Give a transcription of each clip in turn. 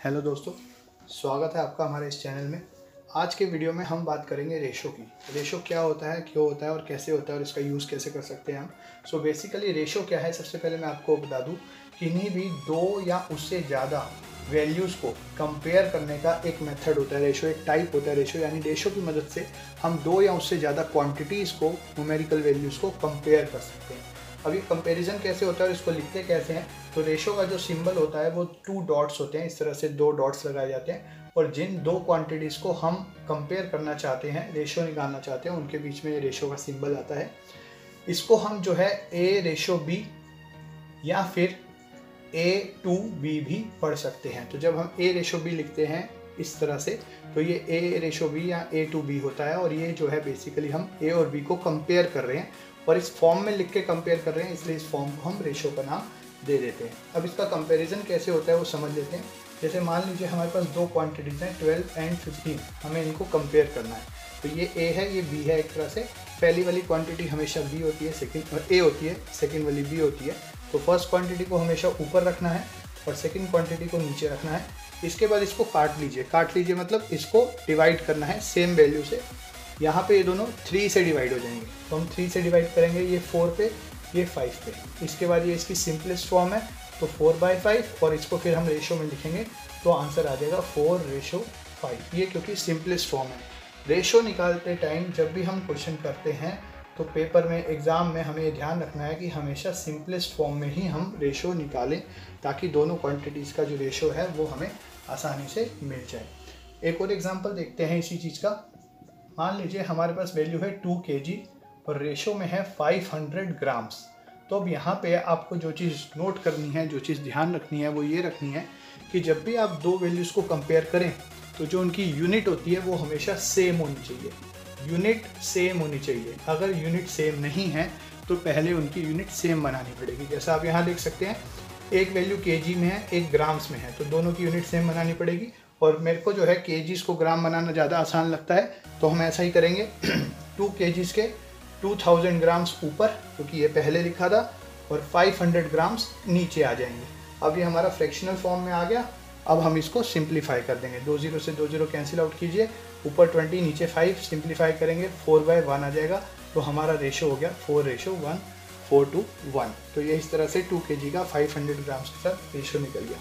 Hello दोस्तों, स्वागत है आपका हमारे इस चैनल में। आज के वीडियो में हम बात करेंगे रेशो की। रेशो क्या होता है, क्यों होता है और कैसे होता है और इसका यूज़ कैसे कर सकते हैं हम। सो बेसिकली रेशो क्या है, सबसे पहले मैं आपको बता दूं, किन्हीं भी दो या उससे ज़्यादा वैल्यूज़ को कंपेयर करने का एक मेथड होता है। रेशो एक टाइप होता है रेशो, यानी रेशो की मदद से हम दो या उससे ज़्यादा क्वान्टिटीज़ को, न्यूमेरिकल वैल्यूज़ को कंपेयर कर सकते हैं। अभी कंपैरिजन कैसे होता है और इसको लिखते कैसे हैं, तो रेशो का जो सिंबल होता है वो 2 डॉट्स होते हैं। इस तरह से 2 डॉट्स लगाए जाते हैं और जिन दो क्वांटिटीज़ को हम कंपेयर करना चाहते हैं, रेशो निकालना चाहते हैं, उनके बीच में रेशो का सिंबल आता है। इसको हम जो है A रेशो B या फिर A/B भी पढ़ सकते हैं। तो जब हम A रेशो B लिखते हैं इस तरह से, तो ये A रेशो B या A/B होता है और ये जो है बेसिकली हम A और B को कंपेयर कर रहे हैं और इस फॉर्म में लिख के कंपेयर कर रहे हैं, इसलिए इस फॉर्म को हम रेशो का नाम दे देते हैं। अब इसका कंपैरिजन कैसे होता है वो समझ लेते हैं। जैसे मान लीजिए हमारे पास दो क्वांटिटीज़ हैं 12 एंड 15, हमें इनको कंपेयर करना है। तो ये A है, ये B है। एक तरह से पहली वाली क्वांटिटी हमेशा B होती है, सेकंड A होती है, सेकंड वाली B होती है। तो फर्स्ट क्वांटिटी को हमेशा ऊपर रखना है और सेकंड क्वांटिटी को नीचे रखना है। इसके बाद इसको काट लीजिए मतलब इसको डिवाइड करना है सेम वैल्यू से। यहाँ पे ये दोनों 3 से डिवाइड हो जाएंगे, तो हम 3 से डिवाइड करेंगे, ये 4 पे, ये 5 पे। इसके बाद ये इसकी सिंपलेस्ट फॉर्म है, तो 4/5 और इसको फिर हम रेशो में लिखेंगे तो आंसर आ जाएगा 4/5। ये क्योंकि सिंपलेस्ट फॉर्म है। रेशो निकालते टाइम जब भी हम क्वेश्चन करते हैं तो पेपर में, एग्ज़ाम में हमें ये ध्यान रखना है कि हमेशा सिंपलेस्ट फॉर्म में ही हम रेशो निकालें, ताकि दोनों क्वान्टिटीज़ का जो रेशो है वो हमें आसानी से मिल जाए। एक और एग्जाम्पल देखते हैं इसी चीज़ का। मान लीजिए हमारे पास वैल्यू है 2 kg और रेशो में है 500 ग्राम्स। तो अब यहाँ पे आपको जो चीज़ नोट करनी है, जो चीज़ ध्यान रखनी है, वो ये रखनी है कि जब भी आप दो वैल्यूज़ को कंपेयर करें तो जो उनकी यूनिट होती है वो हमेशा सेम होनी चाहिए। यूनिट सेम होनी चाहिए। अगर यूनिट सेम नहीं है तो पहले उनकी यूनिट सेम बनानी पड़ेगी। जैसा आप यहाँ देख सकते हैं, एक वैल्यू kg में है, एक ग्राम्स में है, तो दोनों की यूनिट सेम बनानी पड़ेगी। और मेरे को जो है केजीज को ग्राम बनाना ज़्यादा आसान लगता है, तो हम ऐसा ही करेंगे। 2 kgs के 2000 ग्राम्स ऊपर, क्योंकि ये पहले लिखा था, और 500 ग्राम्स नीचे आ जाएंगे। अब ये हमारा फ्रैक्शनल फॉर्म में आ गया। अब हम इसको सिंप्लीफाई कर देंगे। 2 0 से 2 0 कैंसिल आउट कीजिए, ऊपर 20 नीचे 5, सिंप्लीफाई करेंगे 4/1 आ जाएगा। तो हमारा रेशो हो गया 4:1, 4:1। तो ये इस तरह से 2 kg का 500 ग्राम्स के साथ रेशो निकल गया।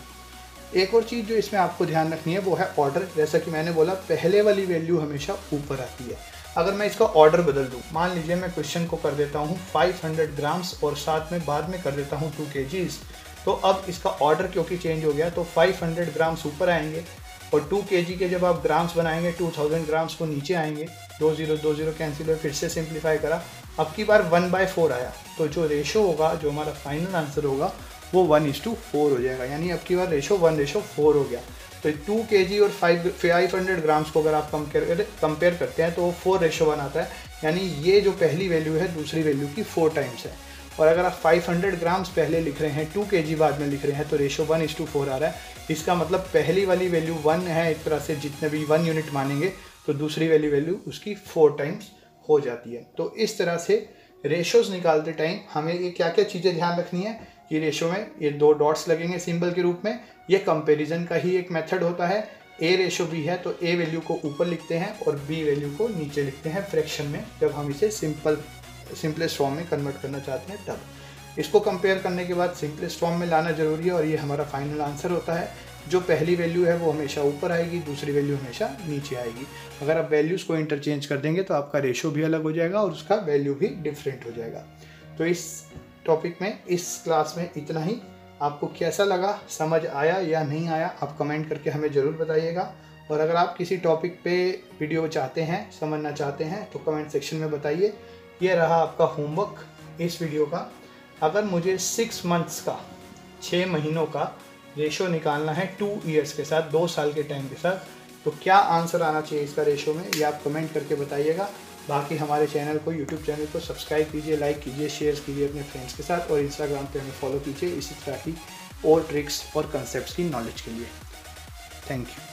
एक और चीज़ जो इसमें आपको ध्यान रखनी है वो है ऑर्डर। जैसा कि मैंने बोला, पहले वाली वैल्यू हमेशा ऊपर आती है। अगर मैं इसका ऑर्डर बदल दूं, मान लीजिए मैं क्वेश्चन को कर देता हूं 500 ग्राम्स और साथ में बाद में कर देता हूं 2 kgs, तो अब इसका ऑर्डर क्योंकि चेंज हो गया तो 500 ग्राम्स ऊपर आएंगे और 2 kg के जब आप ग्राम्स बनाएंगे 2000 ग्राम्स को नीचे आएंगे। 2 0 कैंसिल हुए, फिर से सिंप्लीफाई करा, अब की बार 1/4 आया। तो जो रेशो होगा, जो हमारा फाइनल आंसर होगा, वो 1:4 हो जाएगा। यानी अब की बार रेशो 1:4 हो गया। तो 2 kg और 500 ग्राम्स को अगर आप कंपेयर करते हैं तो वो 4:1 आता है। यानी ये जो पहली वैल्यू है दूसरी वैल्यू की 4 टाइम्स है। और अगर आप 500 ग्राम्स पहले लिख रहे हैं, 2 kg बाद में लिख रहे हैं, तो रेशो 1:4 आ रहा है। इसका मतलब पहली वाली वैल्यू 1 है, एक तरह से जितने भी 1 यूनिट मानेंगे तो दूसरी वैल्यू उसकी 4 टाइम्स हो जाती है। तो इस तरह से रेशोज़ निकालते टाइम हमें ये क्या क्या चीज़ें ध्यान रखनी है कि रेशो में ये 2 डॉट्स लगेंगे सिंबल के रूप में। ये कंपैरिजन का ही एक मेथड होता है। A रेशो B है तो A वैल्यू को ऊपर लिखते हैं और B वैल्यू को नीचे लिखते हैं फ्रैक्शन में, जब हम इसे सिंपलेस्ट फॉर्म में कन्वर्ट करना चाहते हैं तब। इसको कंपेयर करने के बाद सिंपलेस्ट फॉर्म में लाना जरूरी है और ये हमारा फाइनल आंसर होता है। जो पहली वैल्यू है वो हमेशा ऊपर आएगी, दूसरी वैल्यू हमेशा नीचे आएगी। अगर आप वैल्यूज़ को इंटरचेंज कर देंगे तो आपका रेशो भी अलग हो जाएगा और उसका वैल्यू भी डिफरेंट हो जाएगा। तो इस टॉपिक में, इस क्लास में इतना ही। आपको कैसा लगा, समझ आया या नहीं आया, आप कमेंट करके हमें ज़रूर बताइएगा। और अगर आप किसी टॉपिक पे वीडियो चाहते हैं, समझना चाहते हैं, तो कमेंट सेक्शन में बताइए। ये रहा आपका होमवर्क इस वीडियो का। अगर मुझे 6 मंथ्स का, 6 महीनों का रेशो निकालना है 2 ईयर्स के साथ, 2 साल के टाइम के साथ, तो क्या आंसर आना चाहिए इसका रेशो में, ये आप कमेंट करके बताइएगा। बाकी हमारे चैनल को, यूट्यूब चैनल को सब्सक्राइब कीजिए, लाइक कीजिए, शेयर कीजिए अपने फ्रेंड्स के साथ और इंस्टाग्राम पे हमें फॉलो कीजिए इसी तरह की और ट्रिक्स और कंसेप्ट्स की नॉलेज के लिए। Thank you.